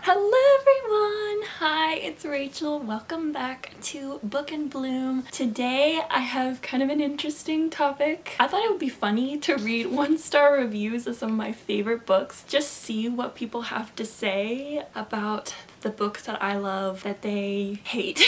Hello everyone! Hi, it's Rachel. Welcome back to Book and Bloom. Today I have kind of an interesting topic. I thought it would be funny to read one-star reviews of some of my favorite books. Just see what people have to say about the books that I love that they hate.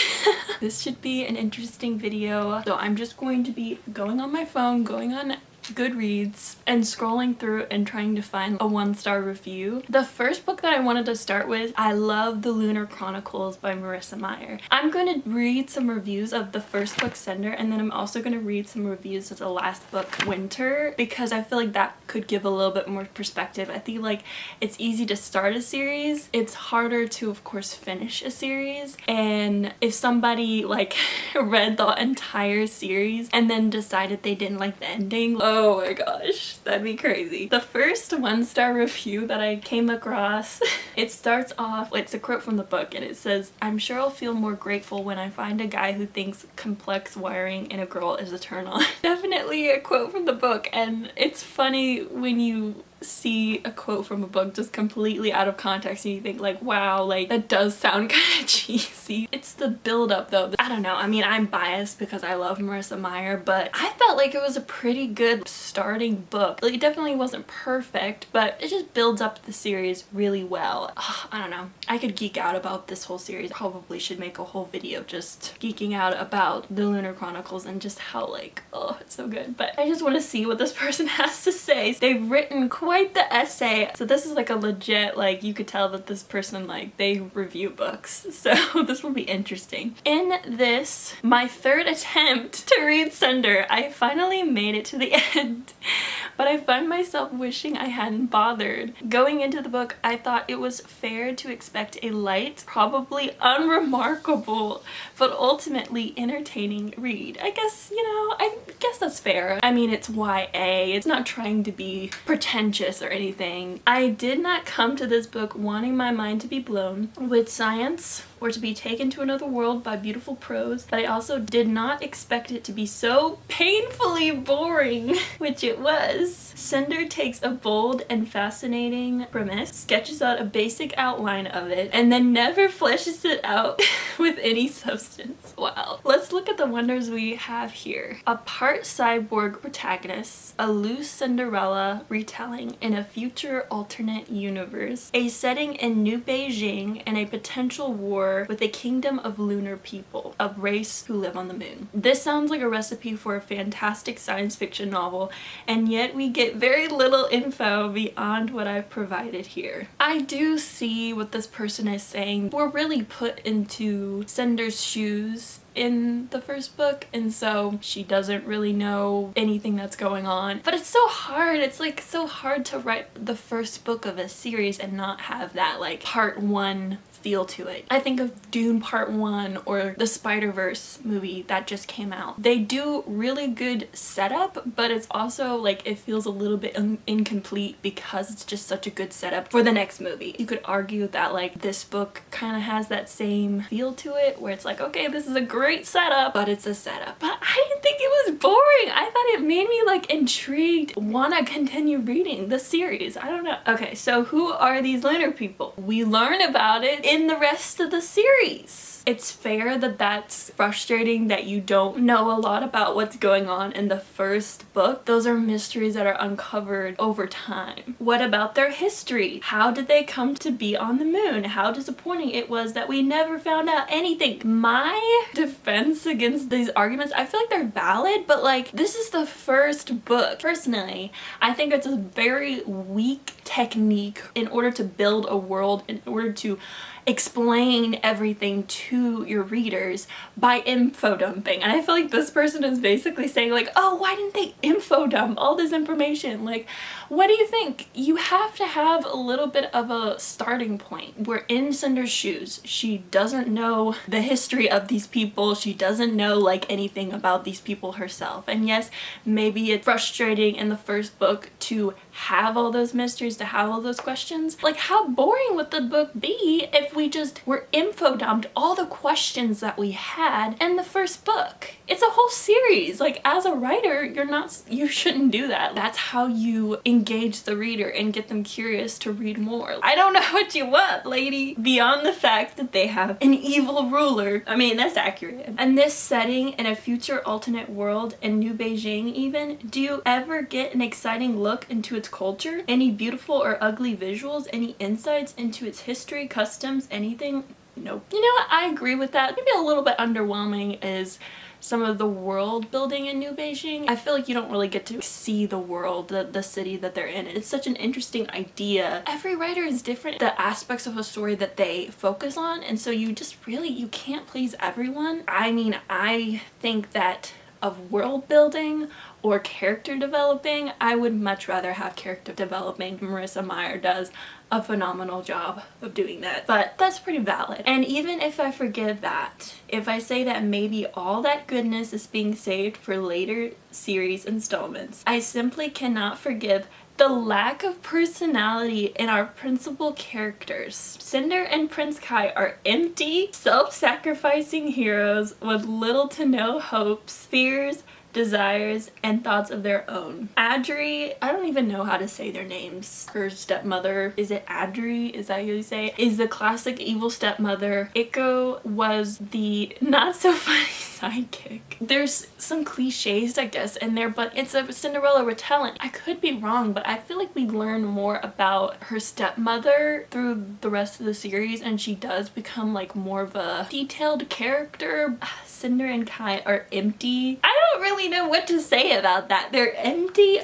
This should be an interesting video. So I'm just going to be going on my phone, going on Goodreads and scrolling through and trying to find a one-star review. The first book that I wanted to start with, I love the Lunar Chronicles by Marissa Meyer. I'm going to read some reviews of the first book, Cinder, and then I'm also going to read some reviews of the last book, Winter, because I feel like that could give a little bit more perspective. I feel like it's easy to start a series. It's harder to, of course, finish a series. And if somebody like read the entire series and then decided they didn't like the ending, oh my gosh, that'd be crazy. The first one-star review that I came across, it starts off, it's a quote from the book, and it says, "I'm sure I'll feel more grateful when I find a guy who thinks complex wiring in a girl is a turn on." Definitely a quote from the book, and it's funny when you see a quote from a book just completely out of context and you think like, wow, like that does sound kind of cheesy. It's the build up though. I don't know, I mean, I'm biased because I love Marissa Meyer, but I felt like it was a pretty good starting book. Like, it definitely wasn't perfect, but it just builds up the series really well. I don't know, I could geek out about this whole series. Probably should make a whole video just geeking out about the Lunar Chronicles and just how like, oh, it's so good. But I just want to see what this person has to say. They've written quite the essay, so this is like a legit, like, you could tell that this person, like, they review books, so this will be interesting. In this, my third attempt to read Cinder, I finally made it to the end, but I find myself wishing I hadn't bothered. Going into the book, I thought it was fair to expect a light, probably unremarkable, but ultimately entertaining read. I guess, you know, I guess that's fair. I mean, it's YA, it's not trying to be pretentious or anything. I did not come to this book wanting my mind to be blown with science or to be taken to another world by beautiful prose, but I also did not expect it to be so painfully boring, which it was. Cinder takes a bold and fascinating premise, sketches out a basic outline of it, and then never fleshes it out with any substance. Wow. Let's look at the wonders we have here. A part cyborg protagonist, a loose Cinderella retelling in a future alternate universe, a setting in New Beijing, and a potential war with a kingdom of lunar people, a race who live on the moon. This sounds like a recipe for a fantastic science fiction novel, and yet we get very little info beyond what I've provided here. I do see what this person is saying. We're really put into Cinder's shoes in the first book, and so she doesn't really know anything that's going on. But it's so hard. It's like so hard to write the first book of a series and not have that like part one feel to it. I think of Dune Part 1 or the Spider-Verse movie that just came out. They do really good setup, but it's also like it feels a little bit incomplete because it's just such a good setup for the next movie. You could argue that like this book kind of has that same feel to it where it's like, okay, this is a great setup, but it's a setup. But I didn't think it was boring. I thought it made me like intrigued, want to continue reading the series. I don't know. Okay, so who are these lunar people? We learn about it in the rest of the series. It's fair that that's frustrating that you don't know a lot about what's going on in the first book. Those are mysteries that are uncovered over time. What about their history? How did they come to be on the moon? How disappointing it was that we never found out anything. My defense against these arguments, I feel like they're valid, but like, this is the first book. Personally, I think it's a very weak technique in order to build a world, in order to explain everything to your readers by info dumping. And I feel like this person is basically saying like, oh, why didn't they info dump all this information? Like, what do you think? You have to have a little bit of a starting point. We're in Cinder's shoes. She doesn't know the history of these people. She doesn't know like anything about these people herself. And yes, maybe it's frustrating in the first book to have all those mysteries, to have all those questions. Like, how boring would the book be if we just were info dumped all the questions that we had in the first book? It's a whole series. Like, as a writer, you shouldn't do that. That's how you engage the reader and get them curious to read more. I don't know what you want, lady. Beyond the fact that they have an evil ruler. I mean, that's accurate. And this setting in a future alternate world in New Beijing even, do you ever get an exciting look into its culture? Any beautiful or ugly visuals? Any insights into its history, customs, anything? Nope. You know what? I agree with that. Maybe a little bit underwhelming is some of the world building in New Beijing. I feel like you don't really get to see the world, the city that they're in. It's such an interesting idea. Every writer is different, the aspects of a story that they focus on, and so you can't please everyone. I mean, I think that of world building or character developing, I would much rather have character developing. Marissa Meyer does a phenomenal job of doing that, but that's pretty valid. And even if I forgive that, if I say that maybe all that goodness is being saved for later series installments, I simply cannot forgive the lack of personality in our principal characters. Cinder and Prince Kai are empty, self-sacrificing heroes with little to no hopes, fears, desires, and thoughts of their own. Adri, I don't even know how to say their names. Her stepmother, is it Adri? Is that how you say it? Is the classic evil stepmother. Iko was the not so funny sidekick. There's some cliches, I guess, in there, but it's a Cinderella retelling. I could be wrong, but I feel like we learn more about her stepmother through the rest of the series, and she does become like more of a detailed character. Cinder and Kai are empty. I don't really know what to say about that. They're empty.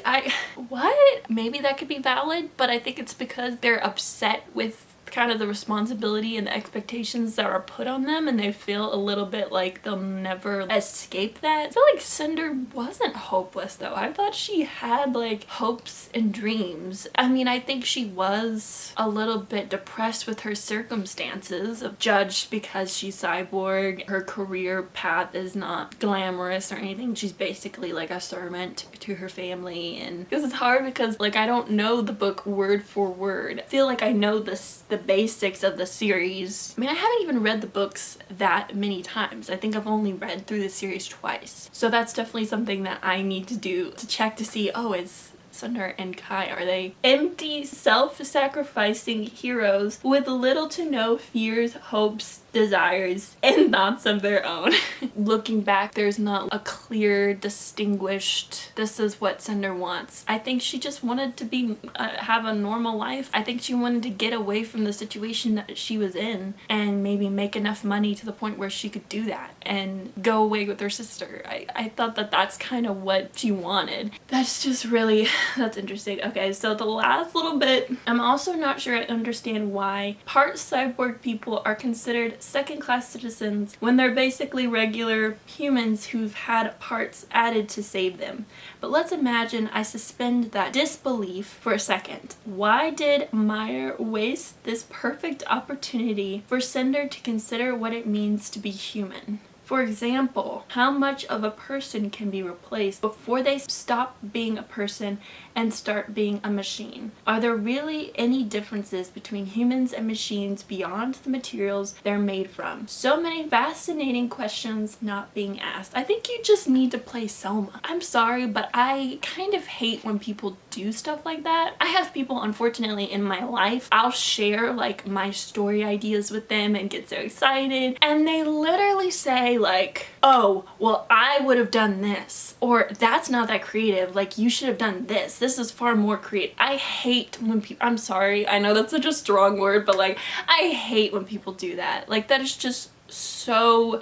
What? Maybe that could be valid, but I think it's because they're upset with kind of the responsibility and the expectations that are put on them, and they feel a little bit like they'll never escape that. I feel like Cinder wasn't hopeless though. I thought she had like hopes and dreams. I mean, I think she was a little bit depressed with her circumstances, judged because she's cyborg. Her career path is not glamorous or anything. She's basically like a servant to her family, and this is hard because like I don't know the book word for word. I feel like I know the basics of the series. I mean, I haven't even read the books that many times. I think I've only read through the series twice. So that's definitely something that I need to do to check to see, oh, is Cinder and Kai, are they empty, self-sacrificing heroes with little to no fears, hopes, desires, and thoughts of their own? Looking back, there's not a clear, distinguished, this is what Cinder wants. I think she just wanted to be have a normal life. I think she wanted to get away from the situation that she was in and maybe make enough money to the point where she could do that and go away with her sister. I thought that that's kind of what she wanted. That's just really, that's interesting. Okay, so the last little bit, I'm also not sure I understand why part cyborg people are considered second-class citizens when they're basically regular humans who've had parts added to save them. But let's imagine I suspend that disbelief for a second. Why did Meyer waste this perfect opportunity for Cinder to consider what it means to be human? For example, how much of a person can be replaced before they stop being a person and start being a machine? Are there really any differences between humans and machines beyond the materials they're made from? So many fascinating questions not being asked. I think you just need to play Selma. I'm sorry, but I kind of hate when people do stuff like that. I have people, unfortunately, in my life, I'll share like my story ideas with them and get so excited, and they literally say like, oh, well, I would have done this, or that's not that creative, like you should have done this. This is far more creative. I hate when people, I'm sorry, I know that's such a strong word, but like I hate when people do that. Like that is just so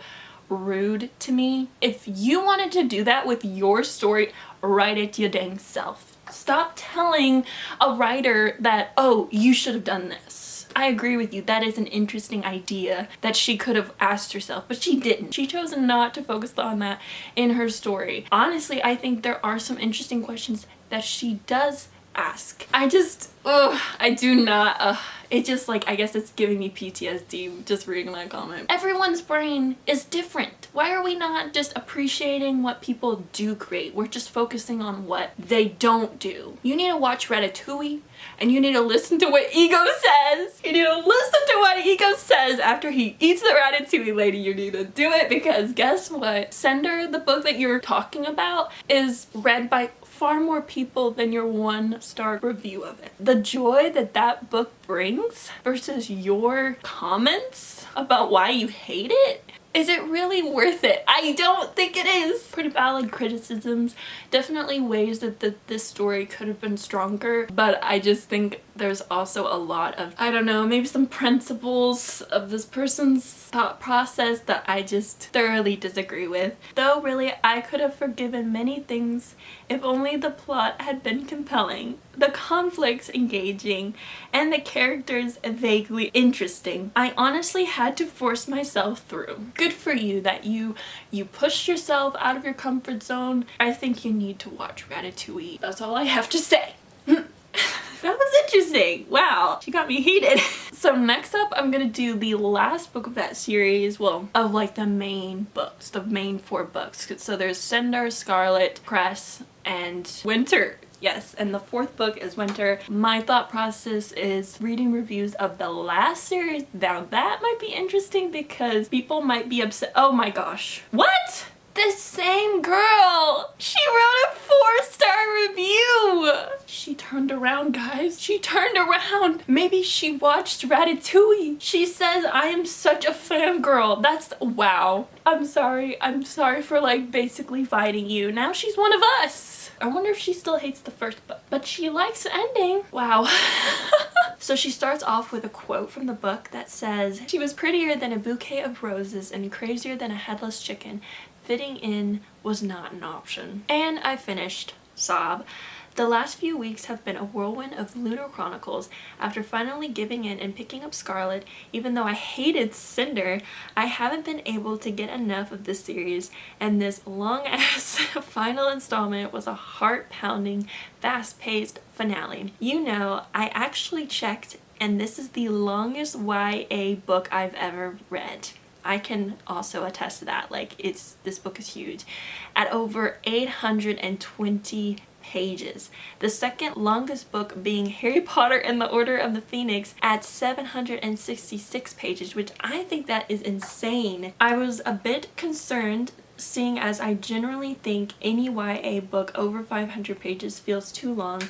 rude to me. If you wanted to do that with your story, write it your dang self. Stop telling a writer that, oh, you should have done this. I agree with you, that is an interesting idea that she could have asked herself, but she didn't. She chose not to focus on that in her story. Honestly, I think there are some interesting questions that she does ask. I do not, it just like, I guess it's giving me PTSD just reading that comment. Everyone's brain is different. Why are we not just appreciating what people do create? We're just focusing on what they don't do. You need to watch Ratatouille and you need to listen to what Ego says. You need to listen to what Ego says after he eats the Ratatouille lady. You need to do it because guess what? Cinder, the book that you're talking about, is read by far more people than your 1-star review of it. The joy that that book brings versus your comments about why you hate it, is it really worth it? I don't think it is. Pretty valid criticisms, definitely ways that this story could have been stronger, but I just think there's also a lot of, I don't know, maybe some principles of this person's thought process that I just thoroughly disagree with. Though really, I could have forgiven many things if only the plot had been compelling, the conflicts engaging, and the characters vaguely interesting. I honestly had to force myself through. Good for you that you pushed yourself out of your comfort zone. I think you need to watch Ratatouille. That's all I have to say. That was interesting. Wow, she got me heated. So next up, I'm gonna do the last book of that series, well, of like the main books, the main 4 books. So there's Cinder, Scarlet, Cress, and Winter. Yes, and the 4th book is Winter. My thought process is reading reviews of the last series. Now that might be interesting because people might be upset. Oh my gosh. What? This same girl! She wrote a 4-star review! She turned around, guys. She turned around. Maybe she watched Ratatouille. She says, I am such a fangirl. That's, wow. I'm sorry. I'm sorry for like basically fighting you. Now she's one of us. I wonder if she still hates the first book, but she likes the ending. Wow. So she starts off with a quote from the book that says, she was prettier than a bouquet of roses and crazier than a headless chicken. Fitting in was not an option. And I finished. Sob. The last few weeks have been a whirlwind of Lunar Chronicles. After finally giving in and picking up Scarlet, even though I hated Cinder, I haven't been able to get enough of this series, and this long-ass final installment was a heart-pounding, fast-paced finale. You know, I actually checked, and this is the longest YA book I've ever read. I can also attest to that. Like, this book is huge. At over 820 pages. The second longest book being Harry Potter and the Order of the Phoenix at 766 pages, which I think that is insane. I was a bit concerned, seeing as I generally think any YA book over 500 pages feels too long,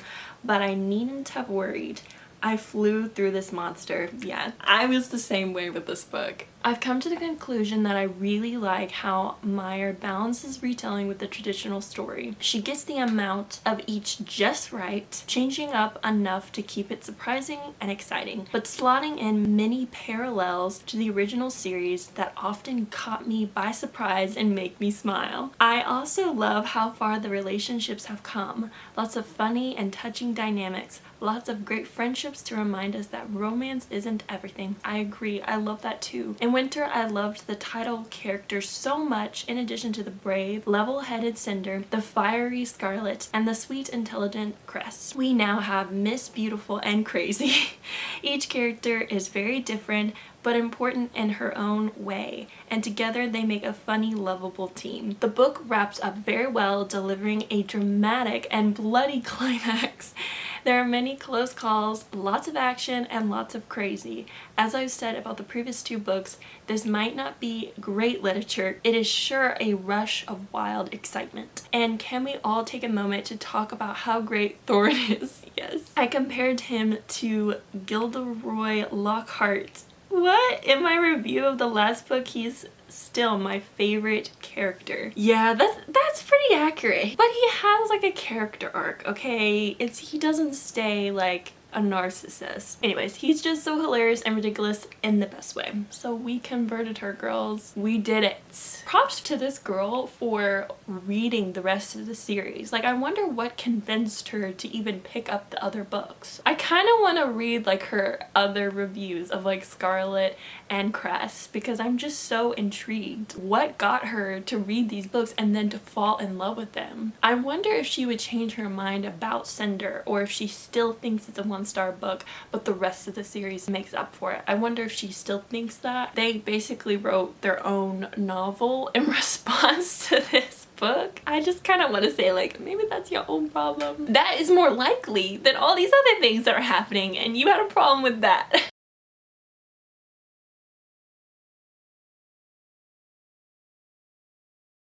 but I needn't have worried. I flew through this monster. Yeah, I was the same way with this book. I've come to the conclusion that I really like how Meyer balances retelling with the traditional story. She gets the amount of each just right, changing up enough to keep it surprising and exciting, but slotting in many parallels to the original series that often caught me by surprise and make me smile. I also love how far the relationships have come. Lots of funny and touching dynamics, lots of great friendships to remind us that romance isn't everything. I agree, I love that too. In Winter, I loved the title character so much, in addition to the brave, level-headed Cinder, the fiery Scarlet, and the sweet, intelligent Cress. We now have Miss Beautiful and Crazy. Each character is very different, but important in her own way, and together they make a funny, lovable team. The book wraps up very well, delivering a dramatic and bloody climax. There are many close calls, lots of action, and lots of crazy. As I've said about the previous 2 books, this might not be great literature, it is sure a rush of wild excitement. And can we all take a moment to talk about how great Thorne is? Yes. I compared him to Gilderoy Lockhart. What? In my review of the last book, he's still my favorite character. Yeah, that's pretty accurate. But he has like a character arc, okay? He doesn't stay like a narcissist. Anyways, he's just so hilarious and ridiculous in the best way. So we converted her, girls. We did it. Props to this girl for reading the rest of the series. Like, I wonder what convinced her to even pick up the other books. I kind of want to read like her other reviews of like Scarlet and Cress because I'm just so intrigued. What got her to read these books and then to fall in love with them? I wonder if she would change her mind about Cinder, or if she still thinks it's a 1-star book but the rest of the series makes up for it. I wonder if she still thinks that. They basically wrote their own novel in response to this book. I just kind of want to say, like, maybe that's your own problem. That is more likely than all these other things that are happening and you had a problem with that.